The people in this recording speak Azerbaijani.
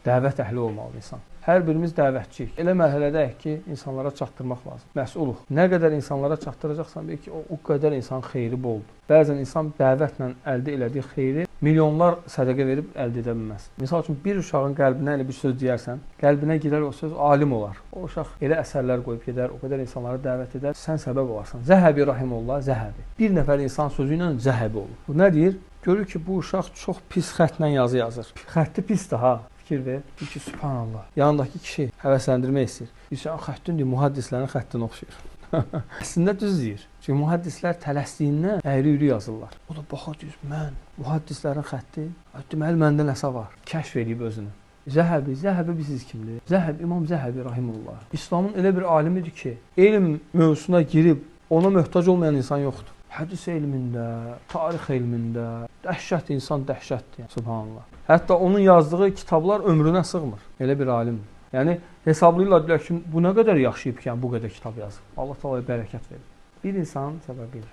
Dəvət əhli olmalı insan. Hər birimiz dəvətçiyik. Elə mərhələdəyik ki, insanlara çatdırmaq lazım. Məsulluq. Nə qədər insanlara çatdıracaqsan, bil ki, o qədər insanın xeyri boldur. Bəzən insan dəvətlə əldə elədiyi xeyri milyonlar sədəqə verib əldə edə bilməz. Misal üçün, bir uşağın qəlbinə elə bir söz deyərsən, qəlbinə girər o söz, alim olar. O uşaq elə əsərlər qoyub gedər, o qədər insanlara dəvət edər, sən səbəb olarsan. Zəhəbi rahimullah, zəhəbi. Bir nəfər insan sözü ilə zəhəbi olur. Bu nə deyir? Görür ki, bu uşaq çox pis xəttlə yazı yazır. Xətti pisdir ha. Fikir ver. Deyir ki, subhanallah. Yanındakı kişi həvəsləndirmək istəyir. Deyir, xəttin deyir, mühaddislərin xəttinə oxşayır. Əslində düz deyir. Çünki mühaddislər tələsdiyindən əyri-üyrü yazırlar. O da baxır, deyir, mən mühaddislərin xətti, deməli məndə nəsə var. Kəşf edib özünü. Zəhəbi bilirsiniz kimdir? Zəhəb, İmam Zəhəbi rahimullah. İslamın elə bir alimidir ki, elm mövzusuna girib ona möhtac olmayan insan yoxdur. Hədis elmində, tarix elmində, dəhşət insan dəhşətdir. Subhanallah. Hətta onun yazdığı kitablar ömrünə sığmır. Elə bir alimdir. Yəni, hesablayırlar ki, bu nə qədər yaxşıyıb ki, yəni, bu qədər kitab yazıb. Allah Teala bərəkət verir. Bir insan səbəbidir.